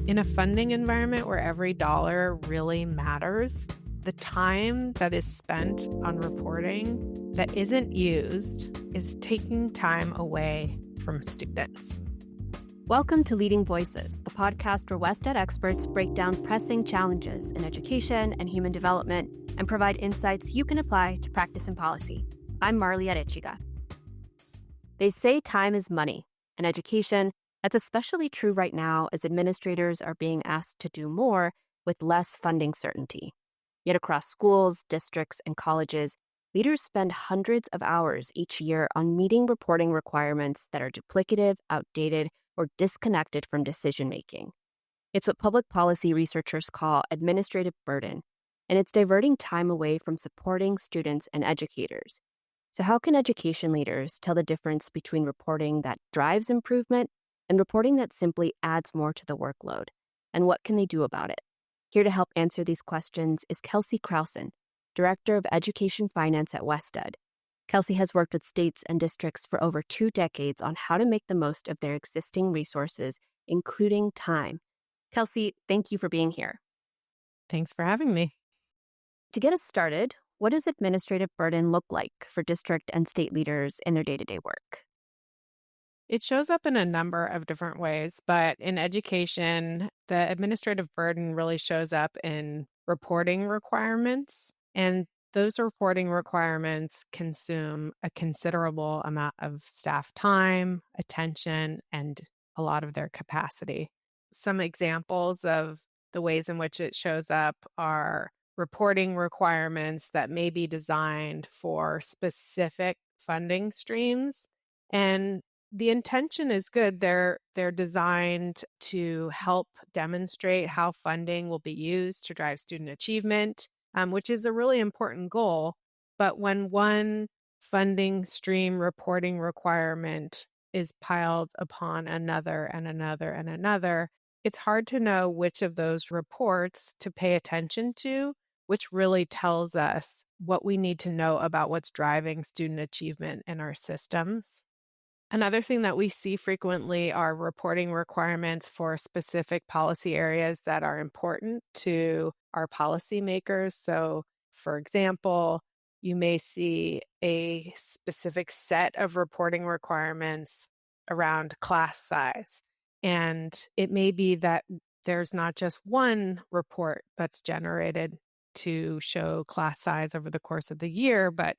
In a funding environment where every dollar really matters, the time that is spent on reporting that isn't used is taking time away from students. Welcome to Leading Voices, the podcast where WestEd experts break down pressing challenges in education and human development and provide insights you can apply to practice and policy. I'm Marley Arechiga. They say time is money. In education, that's especially true right now as administrators are being asked to do more with less funding certainty. Yet across schools, districts, and colleges, leaders spend hundreds of hours each year on meeting reporting requirements that are duplicative, outdated, or disconnected from decision-making. It's what public policy researchers call administrative burden, and it's diverting time away from supporting students and educators. So how can education leaders tell the difference between reporting that drives improvement and reporting that simply adds more to the workload? And what can they do about it? Here to help answer these questions is Kelsey Krausen, Director of Education Finance at WestEd. Kelsey has worked with states and districts for over 2 decades on how to make the most of their existing resources, including time. Kelsey, thank you for being here. Thanks for having me. To get us started, what does administrative burden look like for district and state leaders in their day-to-day work? It shows up in a number of different ways, but in education, the administrative burden really shows up in reporting requirements, and those reporting requirements consume a considerable amount of staff time, attention, and a lot of their capacity. Some examples of the ways in which it shows up are reporting requirements that may be designed for specific funding streams, and the intention is good. They're designed to help demonstrate how funding will be used to drive student achievement, which is a really important goal. But when one funding stream reporting requirement is piled upon another and another and another, it's hard to know which of those reports to pay attention to, which really tells us what we need to know about what's driving student achievement in our systems. Another thing that we see frequently are reporting requirements for specific policy areas that are important to our policymakers. So, for example, you may see a specific set of reporting requirements around class size. And it may be that there's not just one report that's generated to show class size over the course of the year, but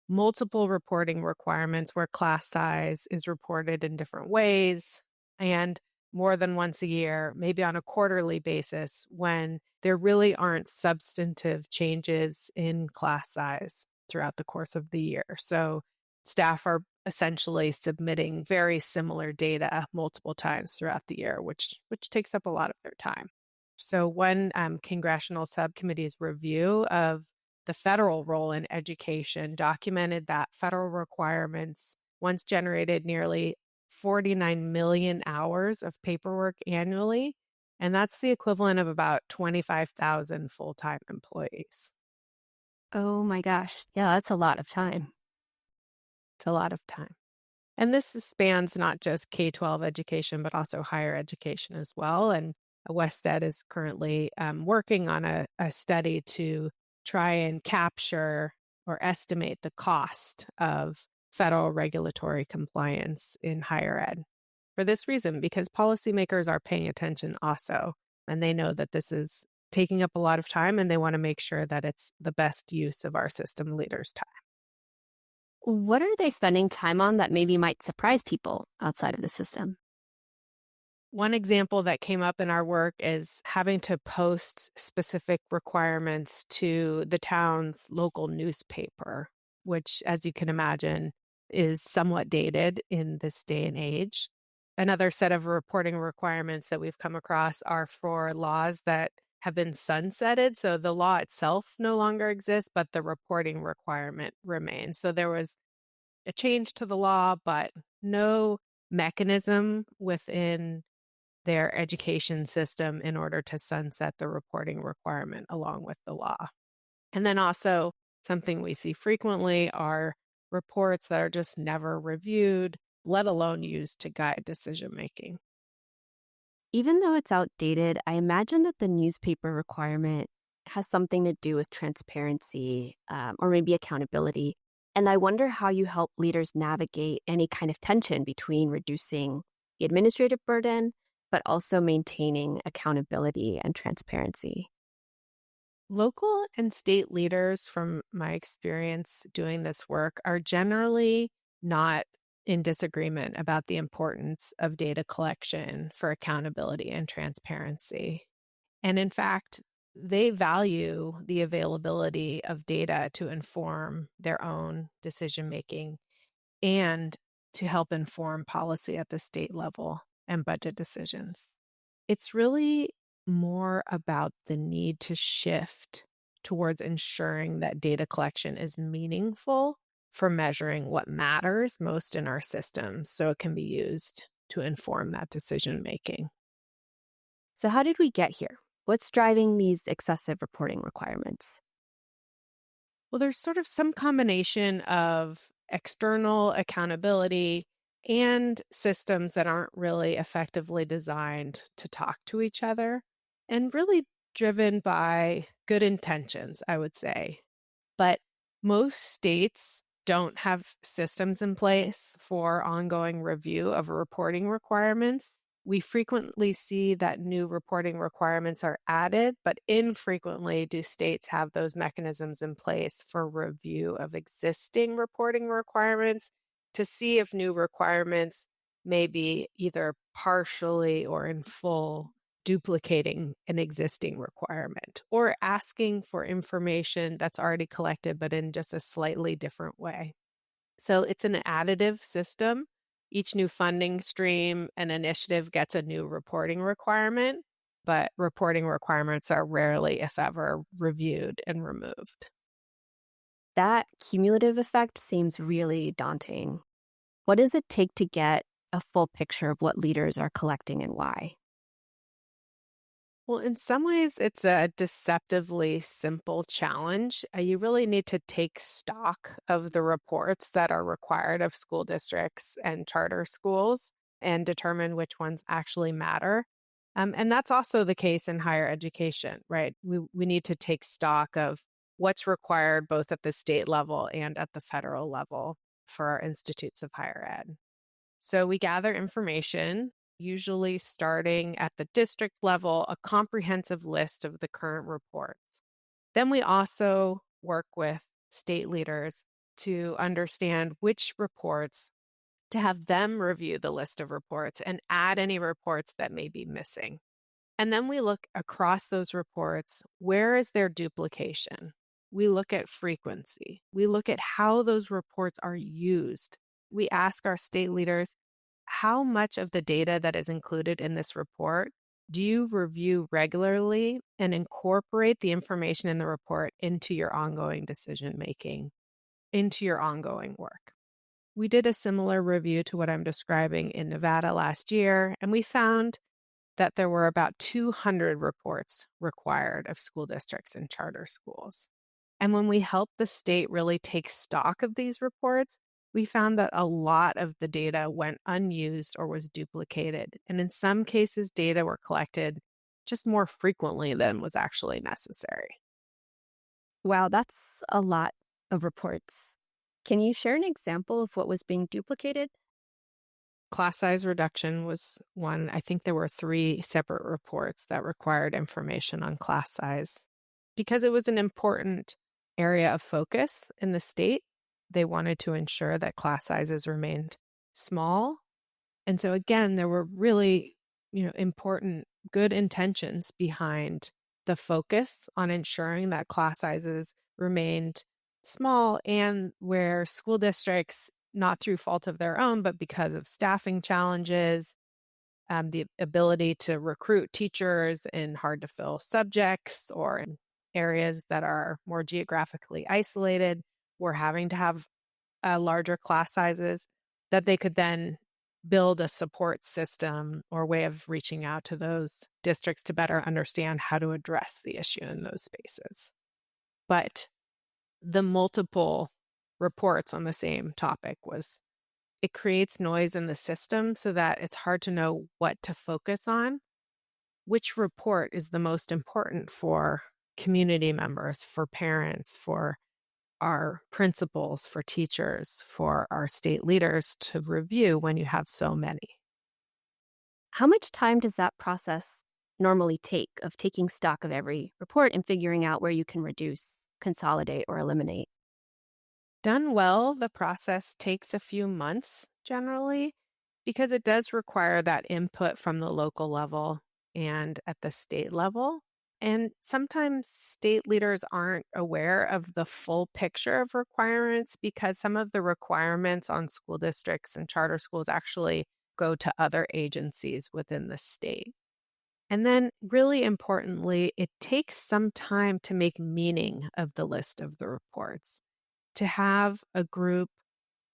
multiple reporting requirements where class size is reported in different ways and more than once a year, maybe on a quarterly basis, when there really aren't substantive changes in class size throughout the course of the year. So staff are essentially submitting very similar data multiple times throughout the year, which takes up a lot of their time. So one congressional subcommittee's review of the federal role in education documented that federal requirements once generated nearly 49 million hours of paperwork annually, and that's the equivalent of about 25,000 full-time employees. Oh my gosh. Yeah, that's a lot of time. It's a lot of time. And this spans not just K-12 education, but also higher education as well. And WestEd is currently working on a study to try and capture or estimate the cost of federal regulatory compliance in higher ed. For this reason, because policymakers are paying attention also, and they know that this is taking up a lot of time, and they want to make sure that it's the best use of our system leaders' time. What are they spending time on that maybe might surprise people outside of the system? One example that came up in our work is having to post specific requirements to the town's local newspaper, which, as you can imagine, is somewhat dated in this day and age. Another set of reporting requirements that we've come across are for laws that have been sunsetted. So the law itself no longer exists, but the reporting requirement remains. So there was a change to the law, but no mechanism within their education system in order to sunset the reporting requirement along with the law. And then also something we see frequently are reports that are just never reviewed, let alone used to guide decision making. Even though it's outdated, I imagine that the newspaper requirement has something to do with transparency or maybe accountability. And I wonder how you help leaders navigate any kind of tension between reducing the administrative burden, but also maintaining accountability and transparency. Local and state leaders, from my experience doing this work, are generally not in disagreement about the importance of data collection for accountability and transparency. And in fact, they value the availability of data to inform their own decision making and to help inform policy at the state level and budget decisions. It's really more about the need to shift towards ensuring that data collection is meaningful for measuring what matters most in our systems so it can be used to inform that decision making. So, how did we get here? What's driving these excessive reporting requirements? Well, there's sort of some combination of external accountability and systems that aren't really effectively designed to talk to each other, and really driven by good intentions, I would say. But most states don't have systems in place for ongoing review of reporting requirements. We frequently see that new reporting requirements are added, but infrequently do states have those mechanisms in place for review of existing reporting requirements to see if new requirements may be either partially or in full duplicating an existing requirement or asking for information that's already collected, but in just a slightly different way. So it's an additive system. Each new funding stream and initiative gets a new reporting requirement, but reporting requirements are rarely, if ever, reviewed and removed. That cumulative effect seems really daunting. What does it take to get a full picture of what leaders are collecting and why? Well, in some ways, it's a deceptively simple challenge. You really need to take stock of the reports that are required of school districts and charter schools and determine which ones actually matter. And that's also the case in higher education, right? We need to take stock of what's required both at the state level and at the federal level for our institutes of higher ed. So we gather information, usually starting at the district level, a comprehensive list of the current reports. Then we also work with state leaders to understand which reports, to have them review the list of reports and add any reports that may be missing. And then we look across those reports, where is there duplication? We look at frequency. We look at how those reports are used. We ask our state leaders, how much of the data that is included in this report do you review regularly and incorporate the information in the report into your ongoing decision making, into your ongoing work? We did a similar review to what I'm describing in Nevada last year, and we found that there were about 200 reports required of school districts and charter schools. And when we helped the state really take stock of these reports, we found that a lot of the data went unused or was duplicated. And in some cases, data were collected just more frequently than was actually necessary. Wow, that's a lot of reports. Can you share an example of what was being duplicated? Class size reduction was one. I think there were 3 separate reports that required information on class size. Because it was an important area of focus in the state, they wanted to ensure that class sizes remained small. And so again, there were really, important good intentions behind the focus on ensuring that class sizes remained small, and where school districts, not through fault of their own, but because of staffing challenges, the ability to recruit teachers in hard to fill subjects or in areas that are more geographically isolated, were having to have larger class sizes, that they could then build a support system or way of reaching out to those districts to better understand how to address the issue in those spaces. But the multiple reports on the same topic it creates noise in the system so that it's hard to know what to focus on. which report is the most important for community members, for parents, for our principals, for teachers, for our state leaders to review when you have so many. How much time does that process normally take of taking stock of every report and figuring out where you can reduce, consolidate, or eliminate? Done well, the process takes a few months generally because it does require that input from the local level and at the state level. And sometimes state leaders aren't aware of the full picture of requirements because some of the requirements on school districts and charter schools actually go to other agencies within the state. And then, really importantly, it takes some time to make meaning of the list of the reports, to have a group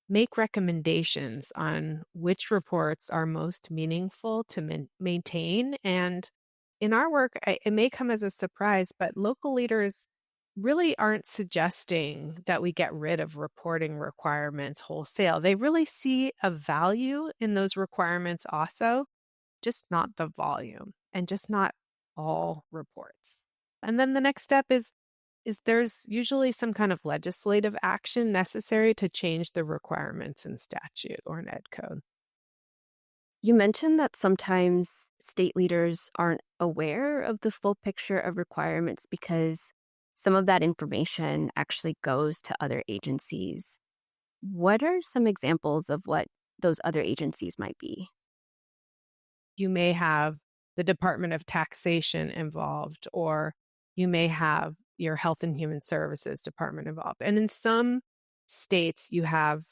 make recommendations on which reports are most meaningful to maintain. And in our work, it may come as a surprise, but local leaders really aren't suggesting that we get rid of reporting requirements wholesale. They really see a value in those requirements also, just not the volume and just not all reports. And then the next step is there's usually some kind of legislative action necessary to change the requirements in statute or in ed code. You mentioned that sometimes state leaders aren't aware of the full picture of requirements because some of that information actually goes to other agencies. What are some examples of what those other agencies might be? You may have the Department of Taxation involved, or you may have your Health and Human Services Department involved. And in some states, you have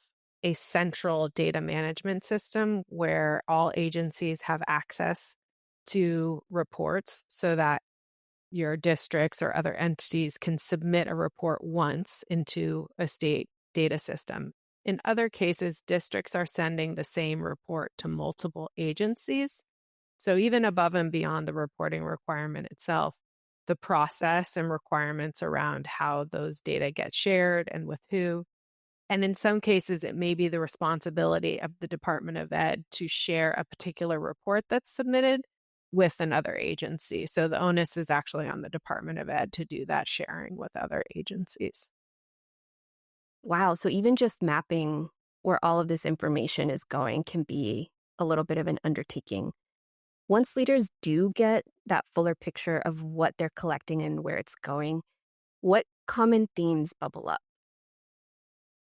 a central data management system where all agencies have access to reports so that your districts or other entities can submit a report once into a state data system. In other cases, districts are sending the same report to multiple agencies. So even above and beyond the reporting requirement itself, the process and requirements around how those data get shared and with who. And in some cases, it may be the responsibility of the Department of Ed to share a particular report that's submitted with another agency. So the onus is actually on the Department of Ed to do that sharing with other agencies. Wow. So even just mapping where all of this information is going can be a little bit of an undertaking. Once leaders do get that fuller picture of what they're collecting and where it's going, what common themes bubble up?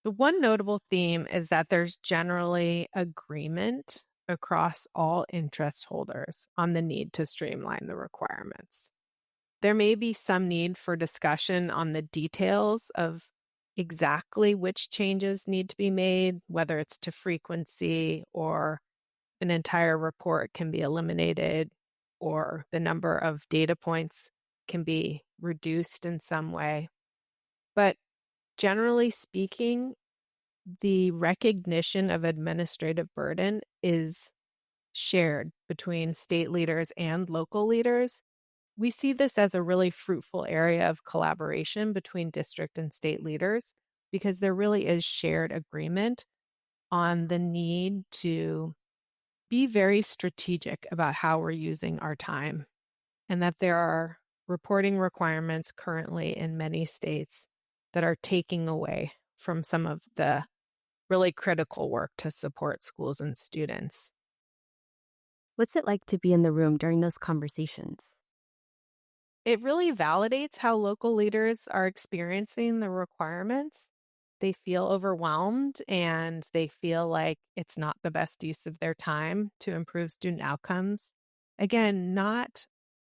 The one notable theme is that there's generally agreement across all interest holders on the need to streamline the requirements. There may be some need for discussion on the details of exactly which changes need to be made, whether it's to frequency or an entire report can be eliminated or the number of data points can be reduced in some way. But generally speaking, the recognition of administrative burden is shared between state leaders and local leaders. We see this as a really fruitful area of collaboration between district and state leaders because there really is shared agreement on the need to be very strategic about how we're using our time, and that there are reporting requirements currently in many states that are taking away from some of the really critical work to support schools and students. What's it like to be in the room during those conversations? It really validates how local leaders are experiencing the requirements. They feel overwhelmed and they feel like it's not the best use of their time to improve student outcomes. Again, not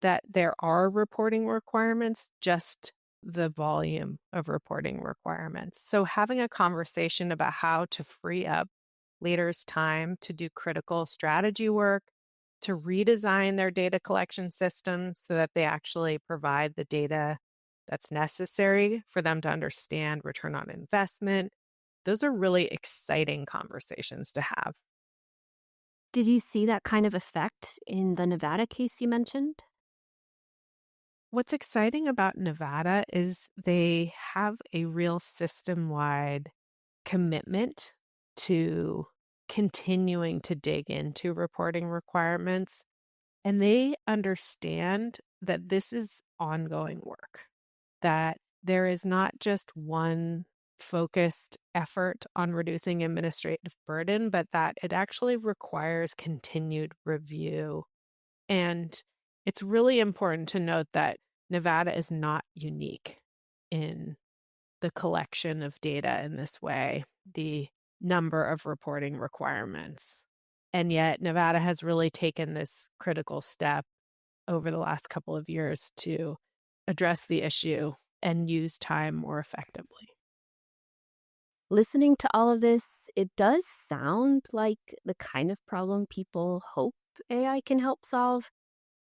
that there are reporting requirements, just the volume of reporting requirements. So having a conversation about how to free up leaders' time to do critical strategy work, to redesign their data collection systems so that they actually provide the data that's necessary for them to understand return on investment. Those are really exciting conversations to have. Did you see that kind of effect in the Nevada case you mentioned? What's exciting about Nevada is they have a real system-wide commitment to continuing to dig into reporting requirements. And they understand that this is ongoing work, that there is not just one focused effort on reducing administrative burden, but that it actually requires continued review. And it's really important to note that Nevada is not unique in the collection of data in this way, the number of reporting requirements. And yet, Nevada has really taken this critical step over the last couple of years to address the issue and use time more effectively. Listening to all of this, it does sound like the kind of problem people hope AI can help solve.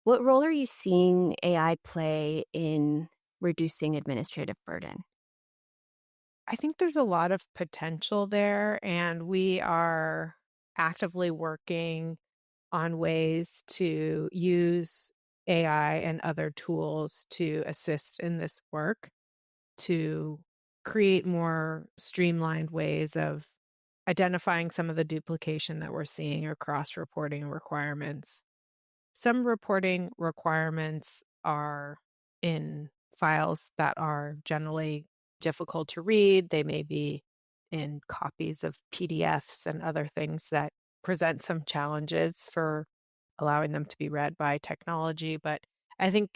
What role are you seeing AI play in reducing administrative burden? I think there's a lot of potential there, and we are actively working on ways to use AI and other tools to assist in this work, to create more streamlined ways of identifying some of the duplication that we're seeing across reporting requirements. Some reporting requirements are in files that are generally difficult to read. They may be in copies of PDFs and other things that present some challenges for allowing them to be read by technology. But I think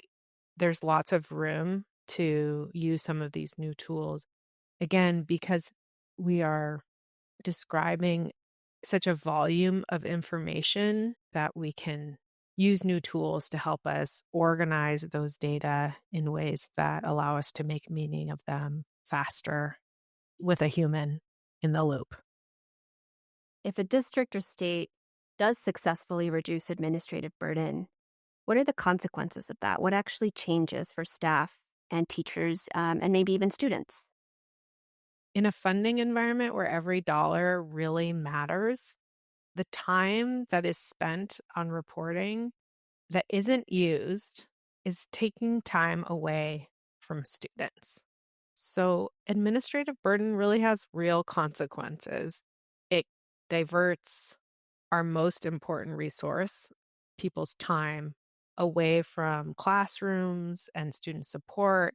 there's lots of room to use some of these new tools. Again, because we are describing such a volume of information that we can use new tools to help us organize those data in ways that allow us to make meaning of them faster with a human in the loop. If a district or state does successfully reduce administrative burden, what are the consequences of that? What actually changes for staff and teachers and maybe even students? In a funding environment where every dollar really matters, the time that is spent on reporting that isn't used is taking time away from students. So, administrative burden really has real consequences. It diverts our most important resource, people's time, away from classrooms and student support.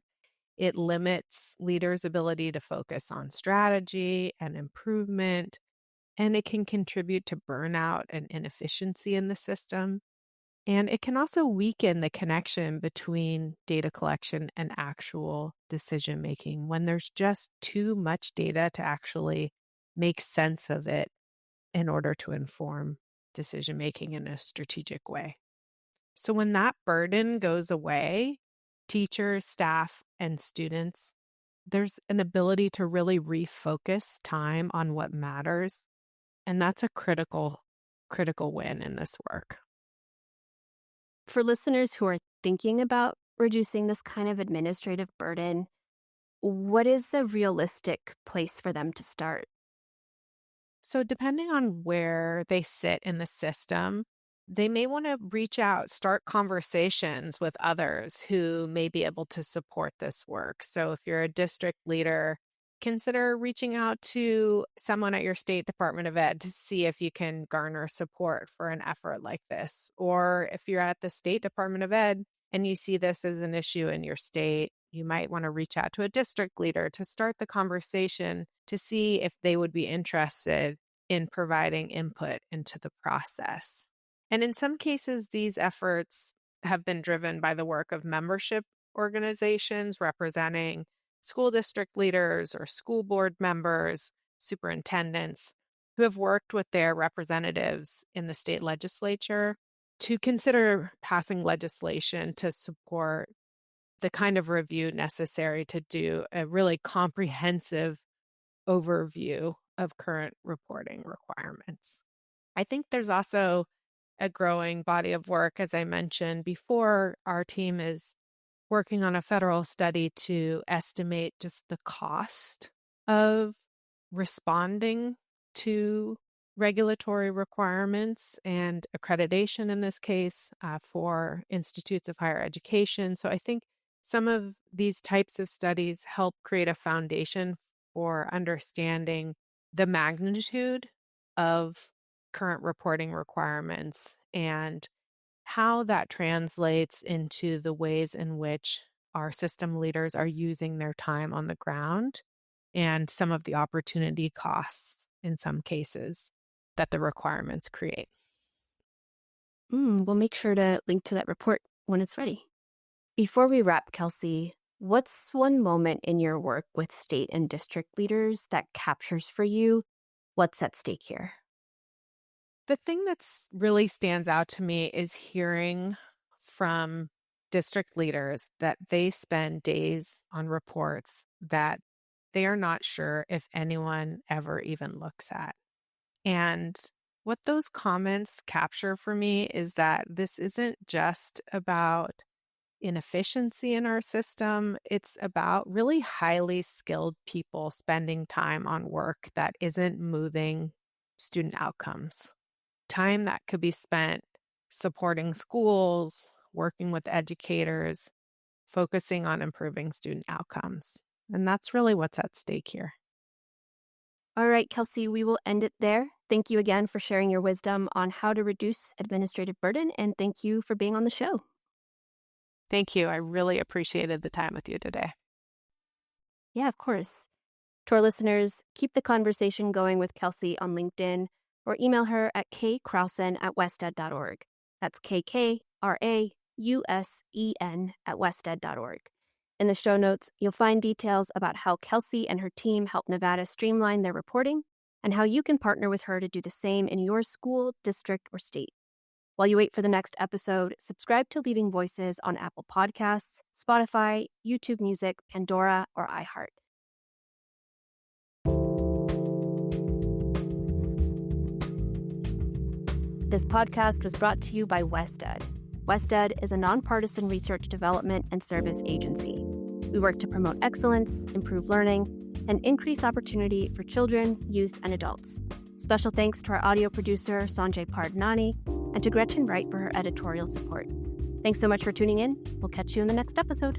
It limits leaders' ability to focus on strategy and improvement, and it can contribute to burnout and inefficiency in the system. And it can also weaken the connection between data collection and actual decision making when there's just too much data to actually make sense of it in order to inform decision making in a strategic way. So when that burden goes away, teachers, staff, and students, there's an ability to really refocus time on what matters. And that's a critical win in this work. For listeners who are thinking about reducing this kind of administrative burden, what is a realistic place for them to start? So, depending on where they sit in the system, they may want to reach out, start conversations with others who may be able to support this work. So, if you're a district leader, consider reaching out to someone at your state Department of Ed to see if you can garner support for an effort like this. Or if you're at the state Department of Ed and you see this as an issue in your state, you might want to reach out to a district leader to start the conversation to see if they would be interested in providing input into the process. And in some cases, these efforts have been driven by the work of membership organizations representing school district leaders or school board members, superintendents who have worked with their representatives in the state legislature to consider passing legislation to support the kind of review necessary to do a really comprehensive overview of current reporting requirements. I think there's also a growing body of work. As I mentioned before, our team is working on a federal study to estimate just the cost of responding to regulatory requirements and accreditation in this case for institutes of higher education. So I think some of these types of studies help create a foundation for understanding the magnitude of current reporting requirements and how that translates into the ways in which our system leaders are using their time on the ground and some of the opportunity costs in some cases that the requirements create. We'll make sure to link to that report when it's ready. Before we wrap, Kelsey, what's one moment in your work with state and district leaders that captures for you what's at stake here? The thing that's really stands out to me is hearing from district leaders that they spend days on reports that they are not sure if anyone ever even looks at. And what those comments capture for me is that this isn't just about inefficiency in our system. It's about really highly skilled people spending time on work that isn't moving student outcomes. Time that could be spent supporting schools, working with educators, focusing on improving student outcomes. And that's really what's at stake here. All right, Kelsey, we will end it there. Thank you again for sharing your wisdom on how to reduce administrative burden, and thank you for being on the show. Thank you. I really appreciated the time with you today. Yeah, of course. To our listeners, keep the conversation going with Kelsey on LinkedIn or email her at kkrausen@wested.org. That's KKRAUSEN@wested.org. In the show notes, you'll find details about how Kelsey and her team help Nevada streamline their reporting and how you can partner with her to do the same in your school, district, or state. While you wait for the next episode, subscribe to Leading Voices on Apple Podcasts, Spotify, YouTube Music, Pandora, or iHeart. This podcast was brought to you by WestEd. WestEd is a nonpartisan research development and service agency. We work to promote excellence, improve learning, and increase opportunity for children, youth, and adults. Special thanks to our audio producer, Sanjay Pardnani, and to Gretchen Wright for her editorial support. Thanks so much for tuning in. We'll catch you in the next episode.